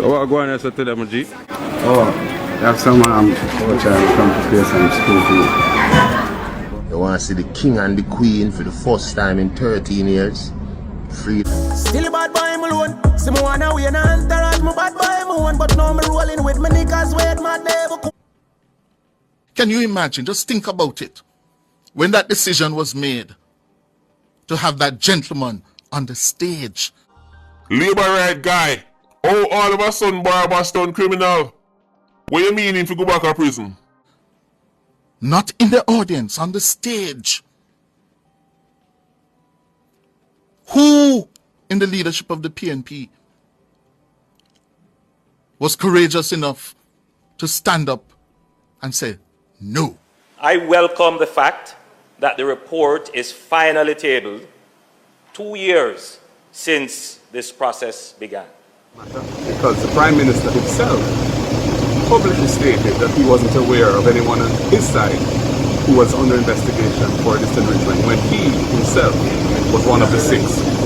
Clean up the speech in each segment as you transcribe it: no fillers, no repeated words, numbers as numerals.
So what go on and say to them, G? Oh, have some coach and come to play some school food. You want to see the king and the queen for the first time in 13 years? Free. Still a bad boy, my alone. See me wanna win and entourage, my bad boy, my own. But now me rolling with my niggas, wait my devil. Can you imagine? Just think about it. When that decision was made to have that gentleman on the stage. Labor right guy. Oh, all of a sudden, Barbaston criminal. What you mean if you go back to prison? Not in the audience, on the stage. Who in the leadership of the PNP was courageous enough to stand up and say no? I welcome the fact that the report is finally tabled 2 years since this process began. Because the Prime Minister himself publicly stated that he wasn't aware of anyone on his side who was under investigation for disenrichment when he himself was one of the 6.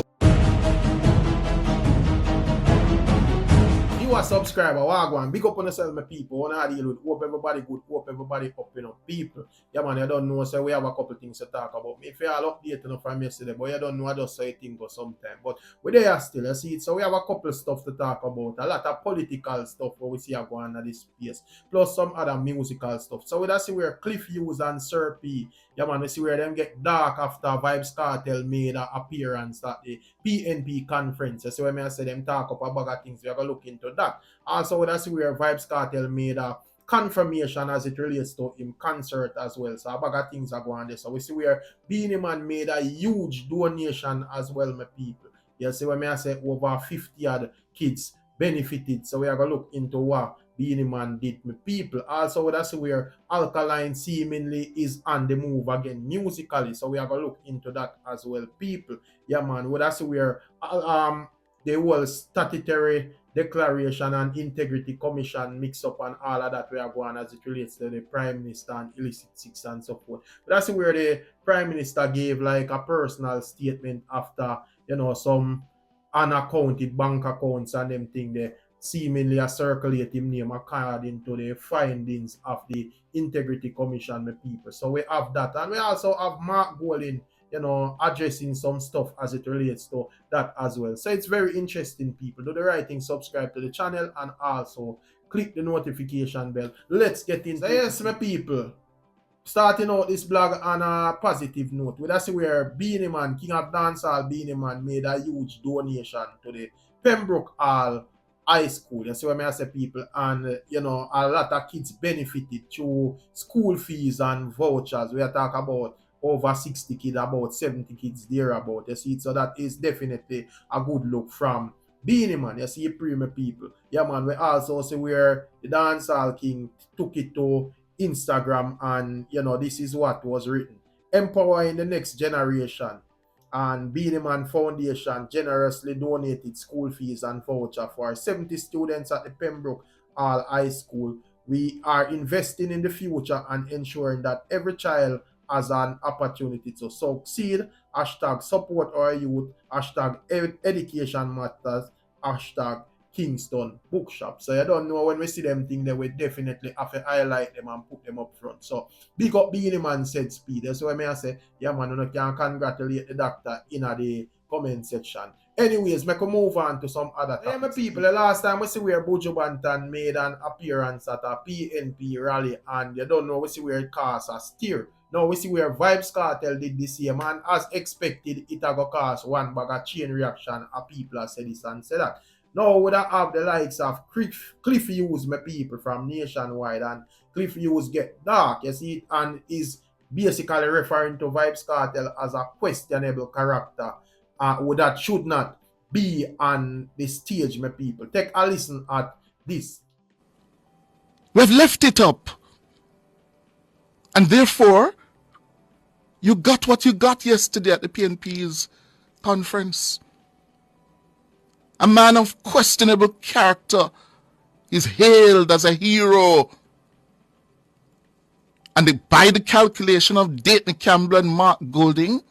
You a subscriber, wagwan, big up on yourself, my people. Wanna deal with hope everybody good, hope everybody up, you know, people. Yeah, man, you don't know, so we have a couple things to talk about. If you all update enough from yesterday, but you don't know, I just say things for some time. But we're there still, you see it. So we have a couple stuff to talk about. A lot of political stuff where we see are going on this space. Plus some other musical stuff. So we just see where Cliff Hughes and Sir P, yeah, man, we see where them get dark after VYBZ Cartel made an appearance at the PNP conference. You see when I say them talk up a bag of things, we are going to look into that. Also, we see where VYBZ Cartel made a confirmation as it relates to him concert as well. So a bag of things are going on there. So we see where BEENIE Man made a huge donation as well, my people. You see when I say over 50 odd kids benefited. So we are going to look into what BEENIE Man did, my people. Also, that's where Alkaline seemingly is on the move again musically. So we are going to look into that as well, people. Yeah, man. Well, that's where the whole statutory declaration and integrity commission mix up and all of that we are going as it relates to the Prime Minister and illicit six and so forth. But that's where the Prime Minister gave like a personal statement after, you know, some unaccounted bank accounts and them thing there seemingly a circulate him name according to the findings of the integrity commission, my people. So we have that, and we also have Mark Golding, you know, addressing some stuff as it relates to that as well. So it's very interesting, people. Do the right thing, subscribe to the channel, and also click the notification bell. Let's get in. So yes, my people, starting out this blog on a positive note. We see where BEENIE Man, King of Dancehall BEENIE Man, made a huge donation to the Pembroke Hall High School. You see what I say, people, and you know, a lot of kids benefited through school fees and vouchers. We are talking about over 60 kids, about 70 kids there about. You see, so that is definitely a good look from BEENIE Man. You see, premium people. Yeah, man. We also see where the Dancehall King took it to Instagram, and you know, this is what was written: empowering the next generation. And BEENIE Man Foundation generously donated school fees and voucher for 70 students at the Pembroke Hall High School. We are investing in the future and ensuring that every child has an opportunity to succeed. Hashtag support our youth. Hashtag education matters. Hashtag Kingston Bookshop. So you don't know, when we see them things, they will definitely have to highlight them and put them up front. So big up BEENIE Man said speed. That's why I say, yeah man, you can congratulate the doctor in the comment section. Anyways, make a move on to some other topics. Yeah, my people, the last time we see where Buju Banton made an appearance at a PNP rally, and you don't know, we see where it caused a stir. Now we see where VYBZ Cartel did the same, and as expected, it will cause one bag of chain reaction, and people have said this and said that. Now we have the likes of Cliff Hughes, my people, from Nationwide, and Cliff Hughes get dark, you see, and is basically referring to VYBZ Cartel as a questionable character that should not be on the stage, my people. Take a listen at this. We've left it up. And therefore, you got what you got yesterday at the PNP's conference. A man of questionable character is hailed as a hero. And by the calculation of Dayton Campbell and Mark Golding,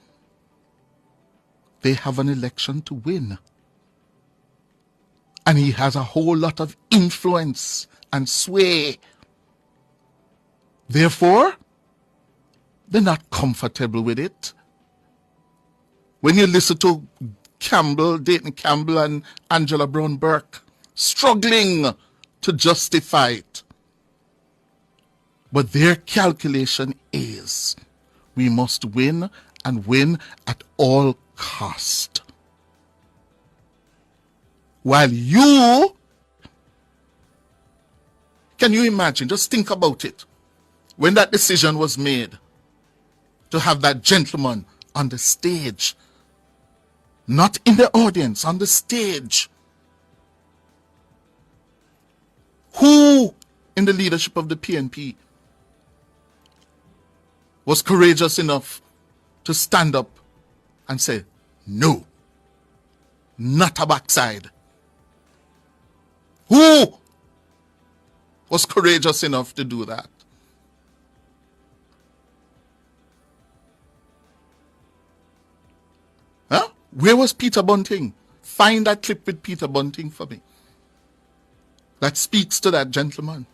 they have an election to win. And he has a whole lot of influence and sway. Therefore, they're not comfortable with it. When you listen to Dayton Campbell and Angela Brown Burke struggling to justify it. But their calculation is we must win and win at all cost. While you, can you imagine, just think about it, when that decision was made to have that gentleman on the stage, not in the audience, on the stage, who in the leadership of the PNP was courageous enough to stand up and say, no, not a backside? Who was courageous enough to do that? Huh? Where was Peter Bunting? Find that clip with Peter Bunting for me. That speaks to that gentleman.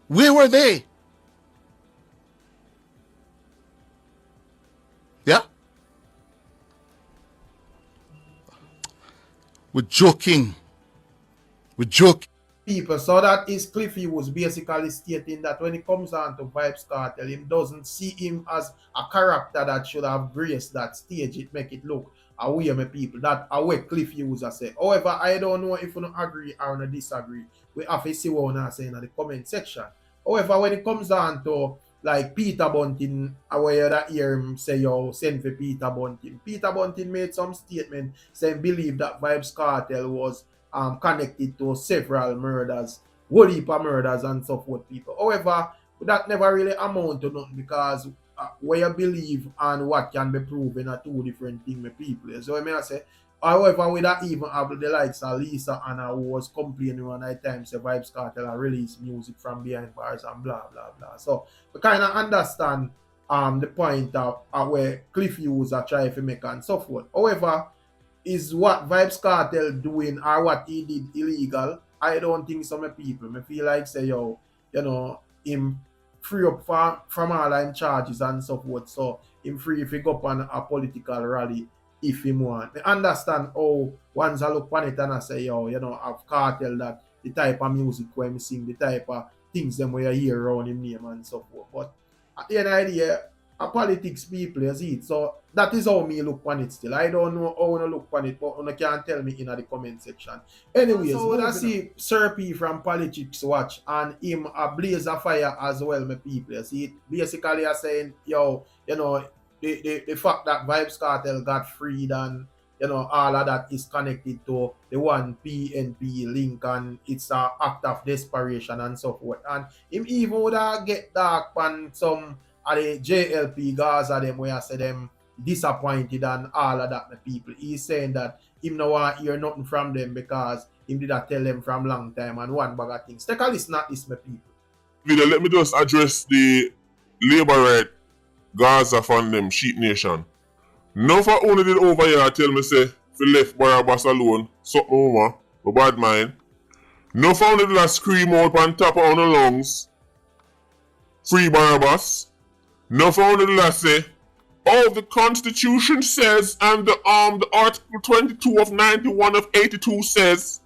Where were they? Yeah? We're joking. We're joking. People, so that is Cliffy was basically stating that when it comes down to Vybz Kartel, him doesn't see him as a character that should have graced that stage. It make it look away, my people. That away Cliffy was a say. However, I don't know if you don't agree or not disagree. We have to see what I say in the comment section. However, when it comes down to like Peter Bunting, where that hear him say, yo, send for Peter Bunting. Peter Bunting made some statement saying believe that Vybz Kartel was connected to several murders, whole heap of murders and so forth, people. However, that never really amount to nothing because where you believe and what can be proven are two different things, my people. So I mean, I say, however, we don't even have the likes of Lisa Anna who was complaining one night time say Vybz Kartel release music from behind bars and blah blah blah. So we kind of understand the point of where Cliff Hughes are trying to make and so forth. However, is what Vybz Kartel doing or what he did illegal? I don't think so, my people. I feel like say, yo, you know, him free up from all line charges and so forth. So him free if he go up on a political rally if he want. I understand how once I look on it and I say, yo, you know, of Kartel that the type of music where he sing, the type of things them where you hear around him name and so forth. But at the end of the day, a politics people, you see it. So that is how me look on it still. I don't know how I look on it, but you can tell me in the comment section. Anyways, so when I see Sir P from Politics Watch and him a blaze of fire as well, my people. You see it. Basically I'm saying, yo, you know, the fact that Vybz Kartel got freed and you know all of that is connected to the one PNP link and it's an act of desperation and so forth. And him even would get dark on some the JLP Gaza them where I say them disappointed and all of that, my people. He's saying that him no want hear nothing from them because him did not tell them from long time and one bag of things. Take a listen at this, my people. Video, let me just address the labor right Gaza from them Sheep Nation. No for only did over here tell me say if you left Barabbas alone, something over, a bad mind. No for only did I scream out on top of the lungs, free Barabbas. No for only did I say, oh, the Constitution says and the Article 22 of 91 of 82 says.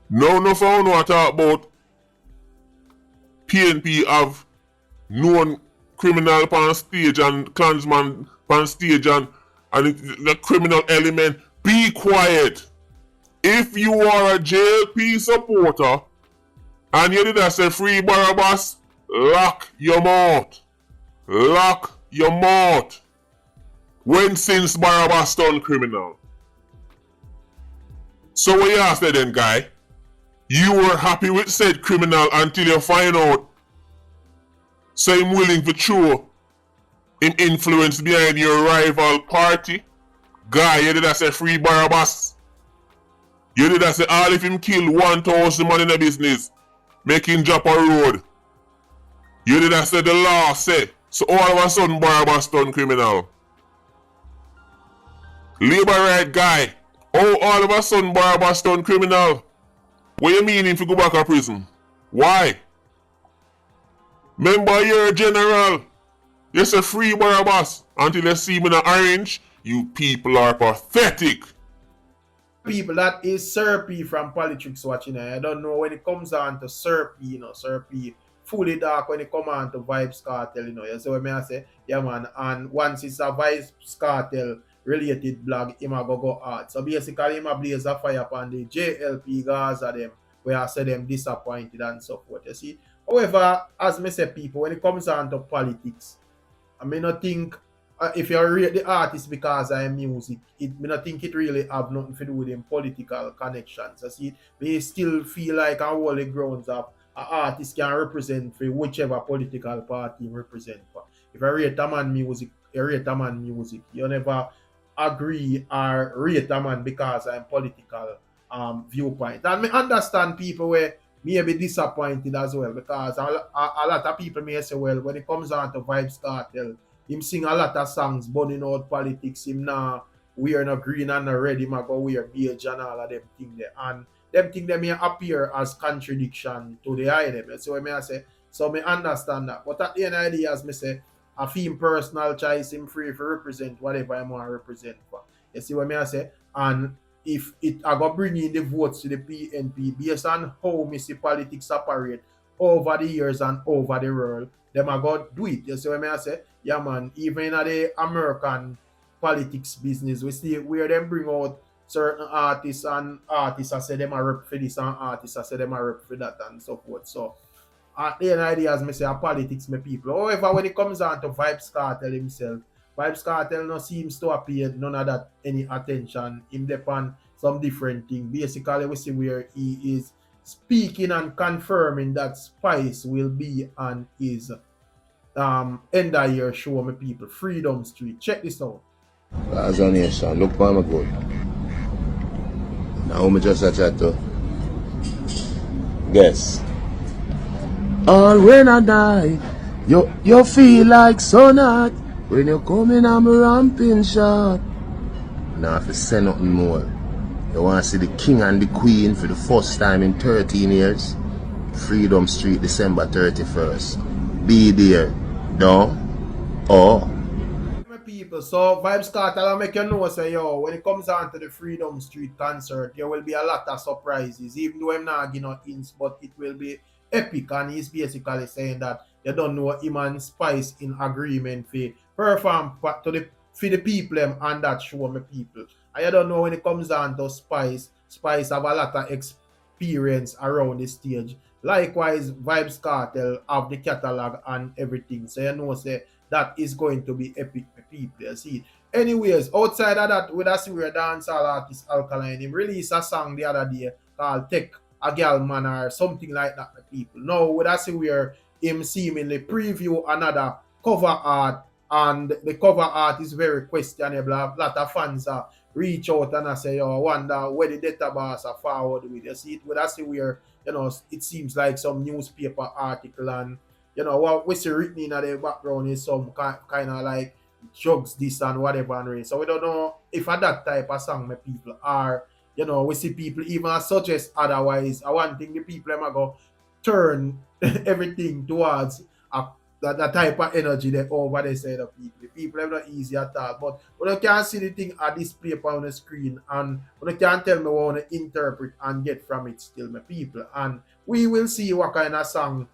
No for only I talk about PNP have known criminal on stage and clansman on stage and the criminal element. Be quiet. If you are a JLP supporter and you did I say free Barabbas, lock your mouth. Lock your mouth. When since Barabbas turned criminal? So what you ask then, guy? You were happy with said criminal until you find out so him willing to throw him influence behind your rival party? Guy, you did I say free Barabbas? You did I say all if him kill 1,000 man in the business, make him drop a road? You did I say the law say, so all of a sudden Barabbas turned criminal? Labor right guy, Oh, all of a sudden Barabbas turned criminal. What you mean if you go back to prison? Why? Remember you're a general. You say free Barabbas until you see me in orange. You people are pathetic. People, that is Sir P from Politics Watching. I don't know when it comes on to Sir P, Sir P fully dark when it come on to Vibes Cartel, You see what I say? Yeah, man. And once it's a Vibes Cartel related blog, him a go hard. So basically, him a blaze a fire upon the JLP Gaza them, where I say them disappointed and so forth. You see? However, as me say, people, when it comes on to politics, I may not think if you rate the artist because I music, it may not think it really have nothing to do with them political connections. I see, they still feel like a whole grounds of an artist can represent for whichever political party represent. If I rate a man music, you rate a man music. You never agree or rate a man because I'm political viewpoint. And I understand people where may be disappointed as well because a lot of people may say, well, when it comes on to Vibes Cartel, him sing a lot of songs burning out politics, him now wear no green and no red, him a go wear beige and all of them things there. And them things they may appear as contradiction to the eye them. So I say, so me understand that. But at the end of the day, as me say, a film personal choice, him free to represent whatever I want to represent for. You see what I say? And if it I go bring in the votes to the PNP based on how me see politics operate over the years and over the world, them I go do it. You see what I say? Yeah, man. Even in the American politics business, we see where them bring out certain artists and artists I say them are rep for this and artists I say them are rep for that and so forth. So at the end of the day, as me say, politics me people. However, when it comes on to Vibes Cartel himself, Vibes Cartel no seems to appear none of that any attention. Him depend some different thing. Basically, we see where he is speaking and confirming that Spice will be on his end of year show, my people. Freedom Street. Check this out. As a nation, look for my good. Now me just try to guess. All when I die, you feel like so not when you come in I'm ramping shot. Now if you say nothing more, you want to see the king and the queen for the first time in 13 years. Freedom Street, December 31st. Be there, don't or. People, so Vibes Cartel will make you know, say, yo, when it comes on to the Freedom Street concert, there will be a lot of surprises, even though I'm not giving no hints, but it will be epic. And he's basically saying that you don't know him and Spice in agreement for perform for the people and that show, my people. And you don't know when it comes on to Spice have a lot of experience around the stage. Likewise, Vibes Cartel have the catalog and everything. So you know, say that is going to be epic for people. You see. Anyways, outside of that, we see where dancehall artist Alkaline him released a song the other day called Take a Girl Man or something like that for people. Now we see where him seemingly preview another cover art, and the cover art is very questionable. A lot of fans reach out and I say, I wonder where the database are forward with. You see, we see where, it seems like some newspaper article, and what we see written in the background is some kind of like drugs this and whatever and race. So we don't know if at that type of song my people are, we see people even suggest otherwise. I want think the people are go turn everything towards that type of energy that over the side of people. The people are not easy at all. But when you can't see the thing at display on the screen, and when you can't tell me what I want to interpret and get from it still, my people. And we will see what kind of song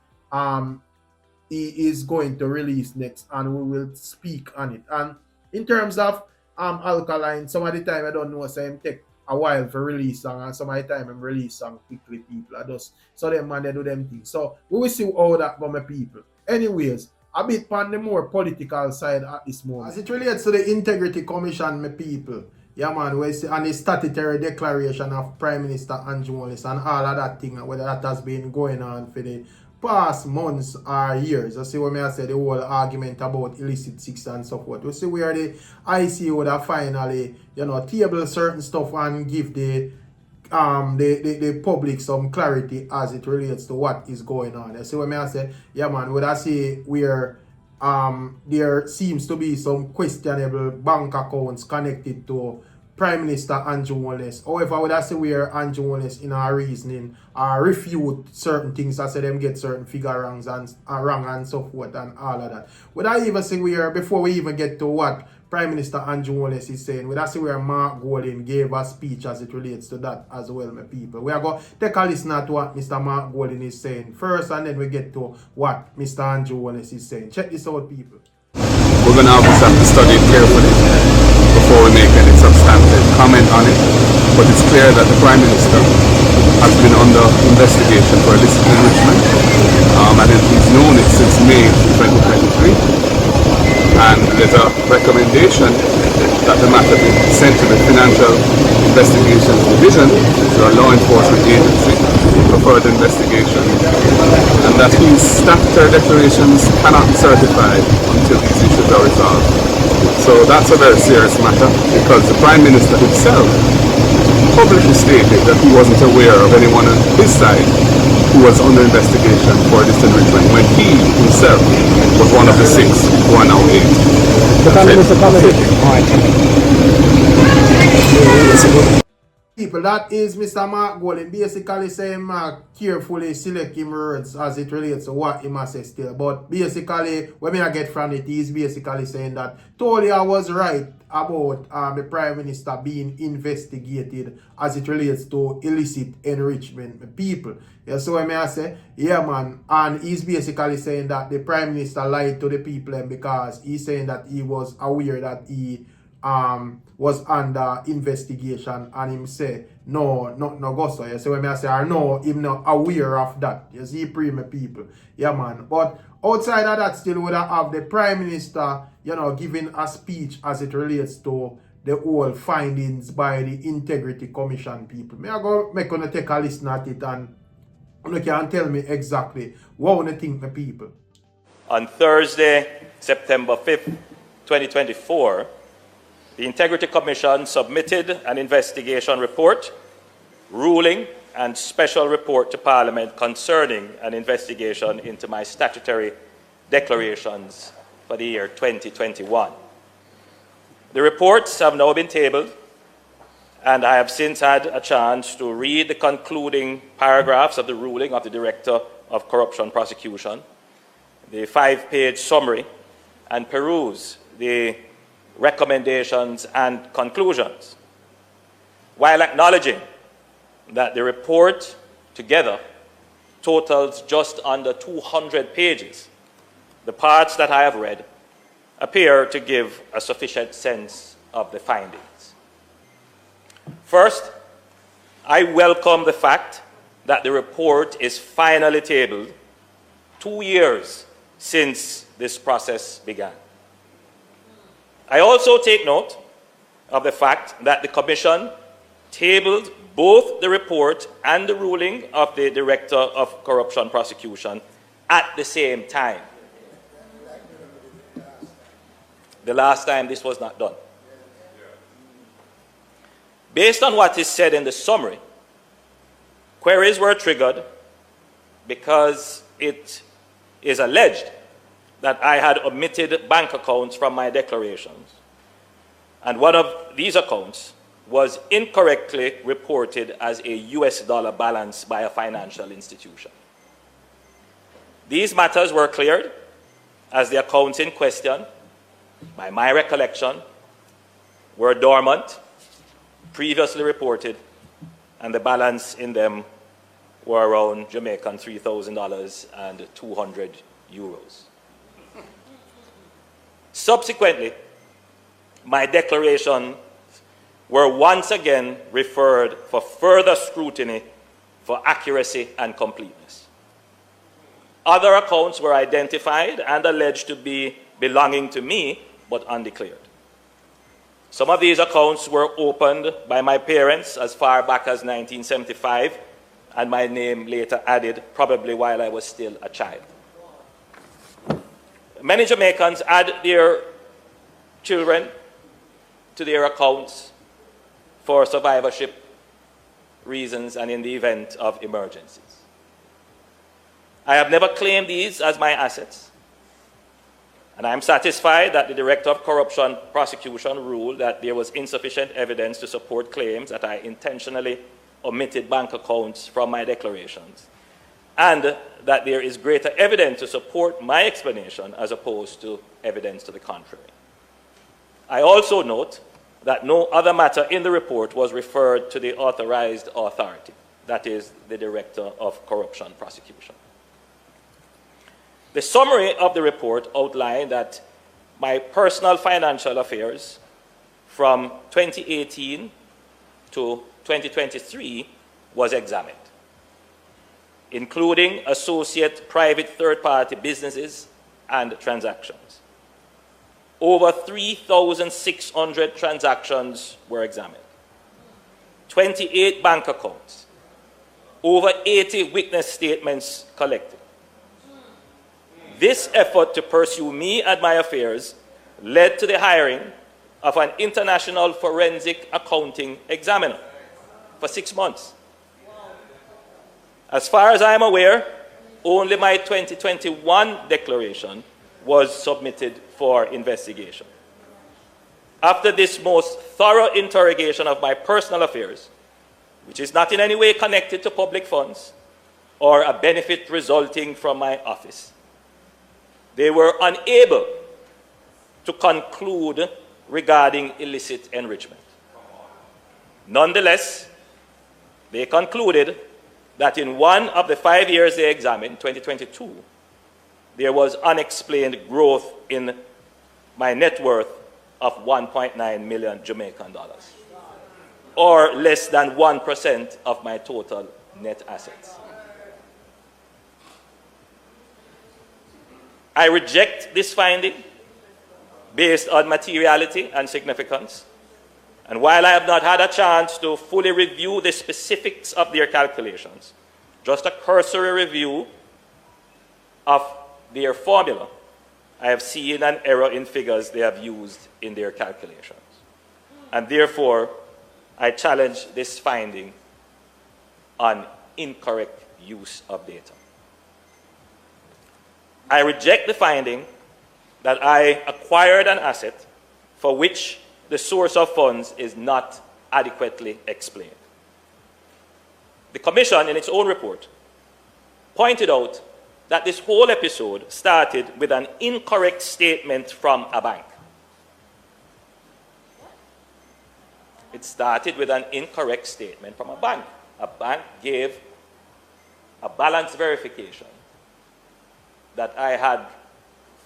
he is going to release next, and we will speak on it. And in terms of Alkaline, some of the time I don't know, so him take a while for release song, and some of the time I'm release song quickly, people. I just so them man they do them things. So we will see how that go, my people. Anyways, a bit on the more political side at this moment. As it relates to the Integrity Commission, my people, yeah man, we see on the statutory declaration of Prime Minister Andrew Wallace and all of that thing, whether that has been going on for the past months or years. I see what I say, the whole argument about illicit sex and so forth. We see where the ICO would have finally, table certain stuff and give the public some clarity as it relates to what is going on. You see what I say? Yeah man, would I say where there seems to be some questionable bank accounts connected to Prime Minister Andrew Wallace. However, would I say where Andrew Wallace in our reasoning refute certain things, I say them get certain figure wrongs and wrong and so forth and all of that. Would I even say where, before we even get to what Prime Minister Andrew Wallace is saying, would I say where Mark Golding gave a speech as it relates to that as well, my people. We are going to take a listen to what Mr. Mark Golding is saying first, and then we get to what Mr. Andrew Wallace is saying. Check this out, people. We're going to obviously have to study it carefully before we make any substantive comment on it. But it's clear that the Prime Minister has been under investigation for illicit enrichment. And he's known it since May 2023. And there's a recommendation that the matter be sent to the Financial Investigations Division, to a law enforcement agency, for further investigation, and that his statutory declarations cannot be certified until these issues are resolved. So that's a very serious matter, because the Prime Minister himself publicly stated that he wasn't aware of anyone on his side who was under investigation for this enrichment, when he himself was one of the 6 who are now 8. People, that is Mr. Mark Golding basically saying Mark carefully select him words as it relates to what he must say still. But basically, when I get from it, he's basically saying that Tolia was right about the Prime Minister being investigated as it relates to illicit enrichment people. Yeah, so when I say, yeah man, and he's basically saying that the Prime Minister lied to the people because he's saying that he was aware that he was under investigation, and him say no go so. You see when I say I know him not aware of that. You see premium people. Yeah man. But outside of that, still would have the Prime Minister, you know, giving a speech as it relates to the whole findings by the Integrity Commission people. May I go make gonna take a listen at it, and you can tell me exactly what you think the people. On Thursday, September 5th, 2024, the Integrity Commission submitted an investigation report, ruling, and special report to Parliament concerning an investigation into my statutory declarations for the year 2021. The reports have now been tabled, and I have since had a chance to read the concluding paragraphs of the ruling of the Director of Corruption Prosecution, the 5-page summary, and peruse the recommendations and conclusions, while acknowledging that the report together totals just under 200 pages. The parts that I have read appear to give a sufficient sense of the findings. First, I welcome the fact that the report is finally tabled 2 years since this process began. I also take note of the fact that the Commission tabled both the report and the ruling of the Director of Corruption Prosecution at the same time. The last time this was not done. Based on what is said in the summary, queries were triggered because it is alleged that I had omitted bank accounts from my declarations, and one of these accounts was incorrectly reported as a US dollar balance by a financial institution. These matters were cleared as the accounts in question, by my recollection, were dormant, previously reported, and the balance in them were around Jamaican $3,000 and 200 euros. Subsequently, my declarations were once again referred for further scrutiny for accuracy and completeness. Other accounts were identified and alleged to be belonging to me, but undeclared. Some of these accounts were opened by my parents as far back as 1975, and my name later added, probably while I was still a child. Many Jamaicans add their children to their accounts for survivorship reasons and in the event of emergencies. I have never claimed these as my assets, And I am satisfied that the Director of Corruption Prosecution ruled that there was insufficient evidence to support claims that I intentionally omitted bank accounts from my declarations, and that there is greater evidence to support my explanation as opposed to evidence to the contrary. I also note that no other matter in the report was referred to the authorized authority, that is, the Director of Corruption Prosecution. The summary of the report outlined that my personal financial affairs from 2018 to 2023 was examined, including associate private third-party businesses and transactions. Over 3,600 transactions were examined, 28 bank accounts, over 80 witness statements collected. This effort to pursue me and my affairs led to the hiring of an international forensic accounting examiner for 6 months. As far as I am aware, only my 2021 declaration was submitted for investigation. After this most thorough interrogation of my personal affairs, which is not in any way connected to public funds or a benefit resulting from my office, they were unable to conclude regarding illicit enrichment. Nonetheless, they concluded that in one of the 5 years they examined, 2022, there was unexplained growth in my net worth of 1.9 million Jamaican dollars, or less than 1% of my total net assets. I reject this finding based on materiality and significance. And while I have not had a chance to fully review the specifics of their calculations, just a cursory review of their formula, I have seen an error in figures they have used in their calculations. And therefore, I challenge this finding on incorrect use of data. I reject the finding that I acquired an asset for which the source of funds is not adequately explained. The Commission, in its own report, pointed out that this whole episode started with an incorrect statement from a bank. It started with an incorrect statement from a bank. A bank gave a balance verification that I had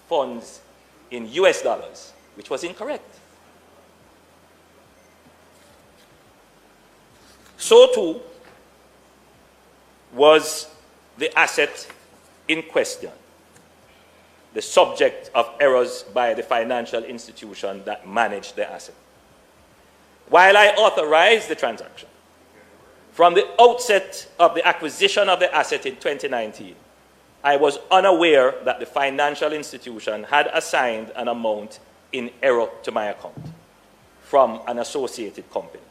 funds in US dollars, which was incorrect. So too was the asset in question, the subject of errors by the financial institution that managed the asset. While I authorized the transaction, from the outset of the acquisition of the asset in 2019, I was unaware that the financial institution had assigned an amount in error to my account from an associated company.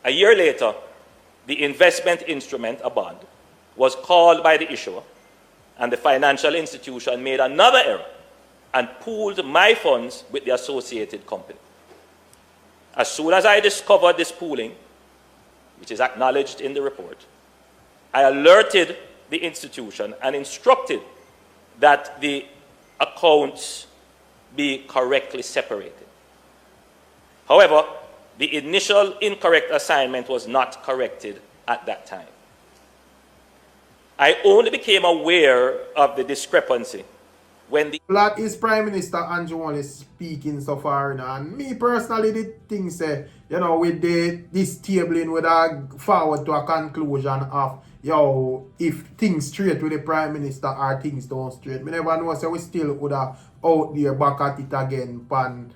A year later, the investment instrument, a bond, was called by the issuer, and the financial institution made another error and pooled my funds with the associated company. As soon as I discovered this pooling, which is acknowledged in the report, I alerted the institution and instructed that the accounts be correctly separated. However, the initial incorrect assignment was not corrected at that time. I only became aware of the discrepancy when the... That is Prime Minister Andrew Wally speaking so far, and me personally did think say, with this tabling would have forward to a conclusion of if things straight with the Prime Minister or things don't straight. Me never know, so we still would have out there back at it again pan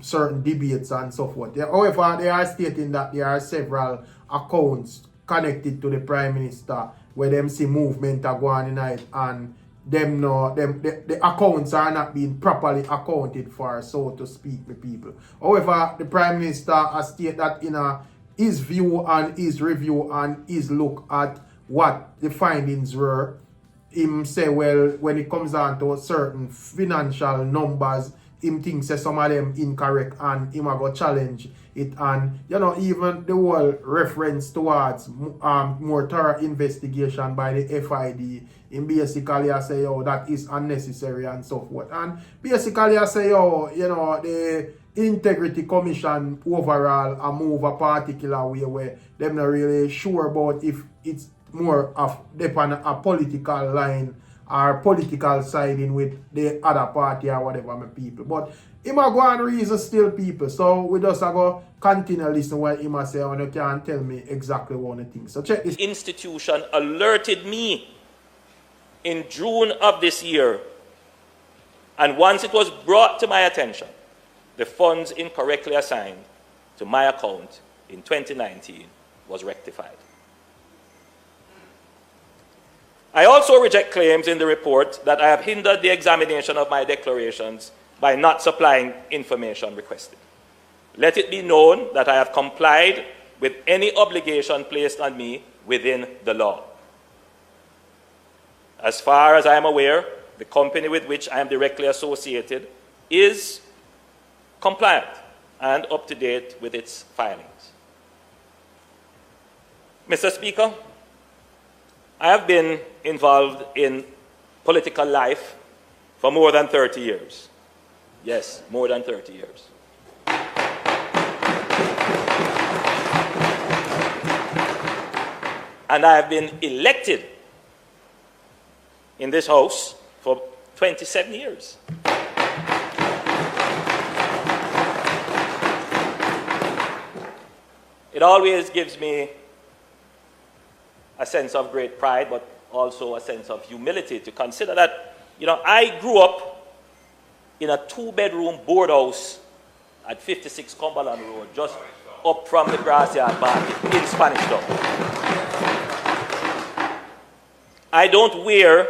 certain debates and so forth. However, they are stating that there are several accounts connected to the Prime Minister where them see movement are going in it, and the accounts are not being properly accounted for, so to speak, the people. However, the Prime Minister has stated that in his view and his review and his look at what the findings were, him say, well, when it comes down to certain financial numbers, him thinks that some of them incorrect and him a go challenge it. And, you know, even the whole reference towards more thorough investigation by the FID, him basically I say, yo, that is unnecessary and so forth. And basically I say, yo, you know, the Integrity Commission overall a move a particular way where them not really sure about if it's more of depend a political line or political siding with the other party or whatever, my people. But him a go and reason still, people. So we just a go continue listen what him a say, and you can tell me exactly what you think. So check this. Institution alerted me in June of this year, and once it was brought to my attention, the funds incorrectly assigned to my account in 2019 was rectified. I also reject claims in the report that I have hindered the examination of my declarations by not supplying information requested. Let it be known that I have complied with any obligation placed on me within the law. As far as I am aware, the company with which I am directly associated is compliant and up to date with its filings. Mr. Speaker, I have been involved in political life for more than 30 years. Yes, more than 30 years. And I have been elected in this House for 27 years. It always gives me a sense of great pride, but also a sense of humility to consider that, you know, I grew up in a 2-bedroom board house at 56 Cumberland Road, just up from the Grassyard Market in Spanish Town. I don't wear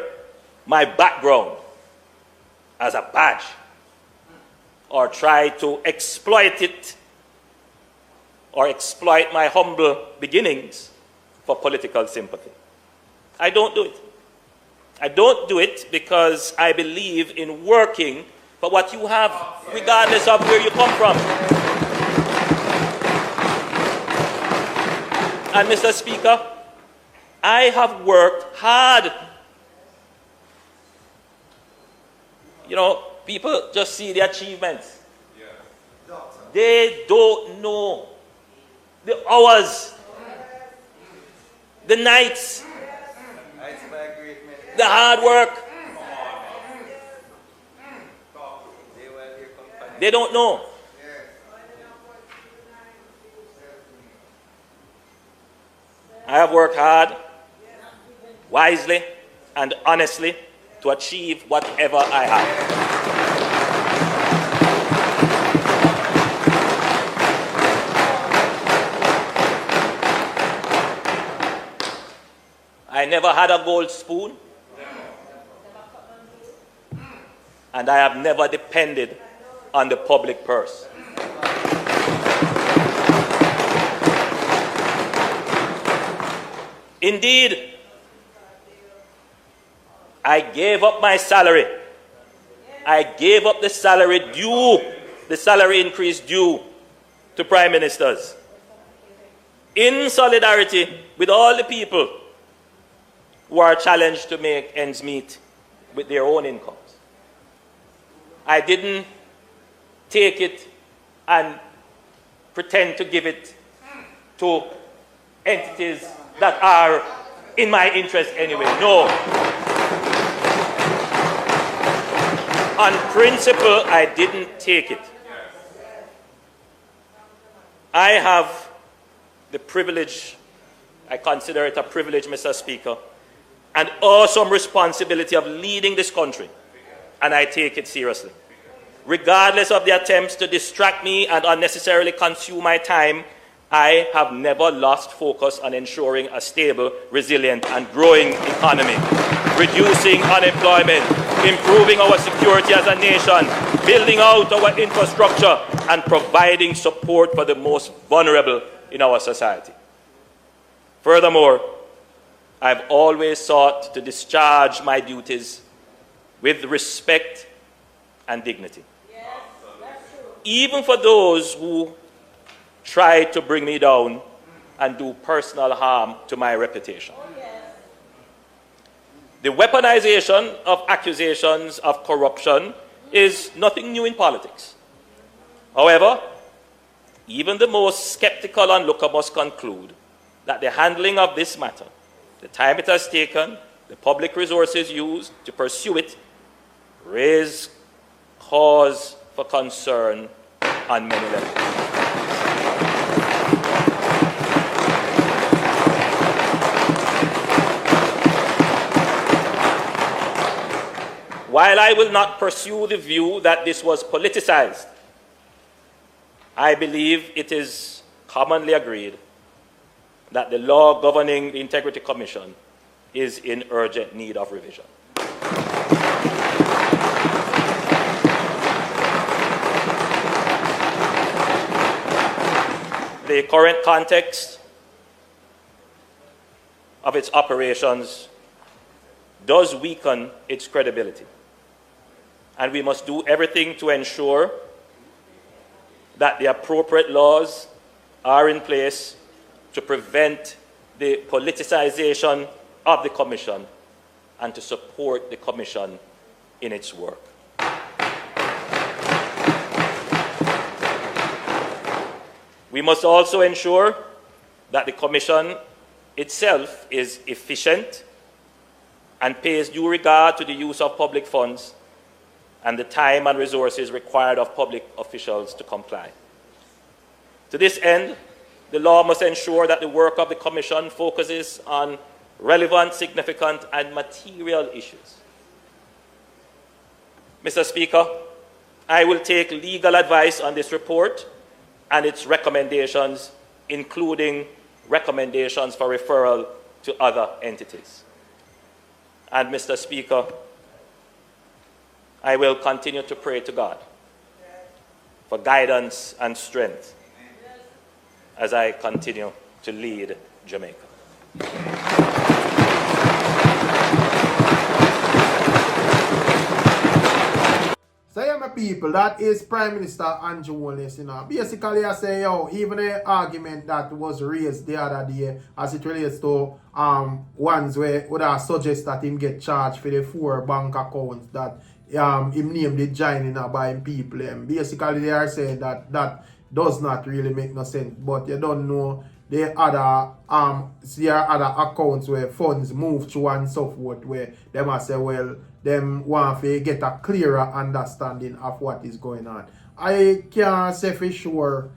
my background as a badge or try to exploit it or exploit my humble beginnings for political sympathy. I don't do it. I don't do it because I believe in working for what you have, regardless of where you come from. And Mr. Speaker, I have worked hard. You know, people just see the achievements. They don't know the hours, the nights, the hard work. They don't know. I have worked hard, wisely, and honestly to achieve whatever I have. I never had a gold spoon, and I have never depended on the public purse. Indeed, I gave up my salary. I gave up the salary due, the salary increase due to prime ministers, in solidarity with all the people who are challenged to make ends meet with their own incomes. I didn't take it and pretend to give it to entities that are in my interest anyway. No. On principle, I didn't take it. I have the privilege, I consider it a privilege, Mr. Speaker, an awesome responsibility of leading this country, and I take it seriously. Regardless of the attempts to distract me and unnecessarily consume my time, I have never lost focus on ensuring a stable, resilient, and growing economy, reducing unemployment, improving our security as a nation, building out our infrastructure, and providing support for the most vulnerable in our society. Furthermore, I've always sought to discharge my duties with respect and dignity. Even for those who try to bring me down and do personal harm to my reputation. The weaponization of accusations of corruption is nothing new in politics. However, even the most skeptical onlooker must conclude that the handling of this matter, the time it has taken, the public resources used to pursue it, raise cause for concern on many levels. While I will not pursue the view that this was politicized, I believe it is commonly agreed that the law governing the Integrity Commission is in urgent need of revision. The current context of its operations does weaken its credibility. And we must do everything to ensure that the appropriate laws are in place to prevent the politicization of the Commission and to support the Commission in its work. We must also ensure that the Commission itself is efficient and pays due regard to the use of public funds and the time and resources required of public officials to comply. To this end, the law must ensure that the work of the Commission focuses on relevant, significant, and material issues. Mr. Speaker, I will take legal advice on this report and its recommendations, including recommendations for referral to other entities. And Mr. Speaker, I will continue to pray to God for guidance and strength as I continue to lead Jamaica. So yeah, my people, that is Prime Minister Andrew Wallace, you know. Basically, I say, yo, even the argument that was raised the other day as it relates to ones where would I suggest that him get charged for the 4 bank accounts that him named the joining by people. Basically, they are saying that that does not really make no sense, but you don't know the other there are other accounts where funds move through and so forth, where they must say, well, them want to get a clearer understanding of what is going on. I can't say for sure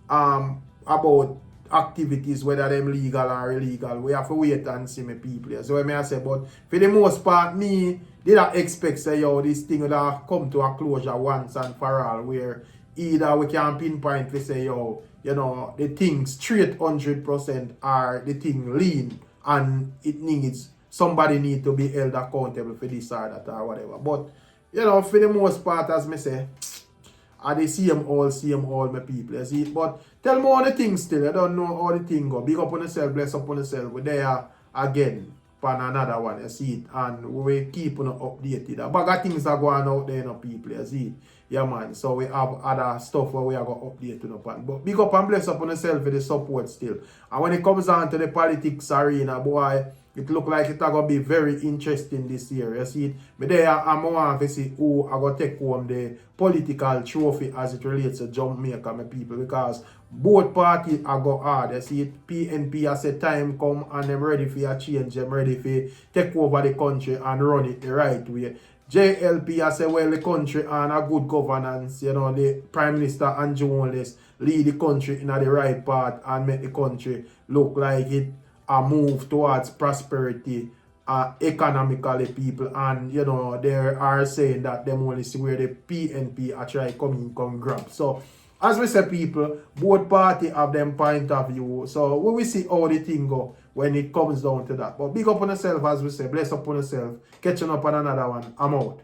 about activities, whether them legal or illegal. We have to wait and see, my people. So I say, but for the most part, me did not expect say, yo, this thing will come to a closure once and for all, where either we can pinpoint to say, yo, you know, the thing straight 100% or the thing lean, and it needs somebody need to be held accountable for this or that or whatever. But you know, for the most part, as me say, are the same all my people. You see? But tell me all the things still. I don't know how the thing go. Big up on yourself, bless up on yourself. We're there again for another one, you see it, and we keep on updated. A bag of things are going out there, you know, people, you see it. Yeah, man. So we have other stuff where we are going to update you upon. But big up and bless up on yourself for the support still. And when it comes on to the politics arena, boy, it look like it's going to be very interesting this year. You see it? But there I'm going to see who are going to take home the political trophy as it relates to Jamaica, my people. Because both parties are going hard. You see it? PNP has a time come and they're ready for a change. They're ready for take over the country and run it the right way. JLP has said, well, the country and a good governance, you know, the Prime Minister Andrew Wallace lead the country in the right path and make the country look like it a move towards prosperity economically, people. And, you know, they are saying that them only see where the PNP are trying come grab. So, as we say, people, both parties have them point of view. So, we will see how the thing go when it comes down to that. But big up on yourself, as we say. Bless up on yourself. Catching up on another one. I'm out.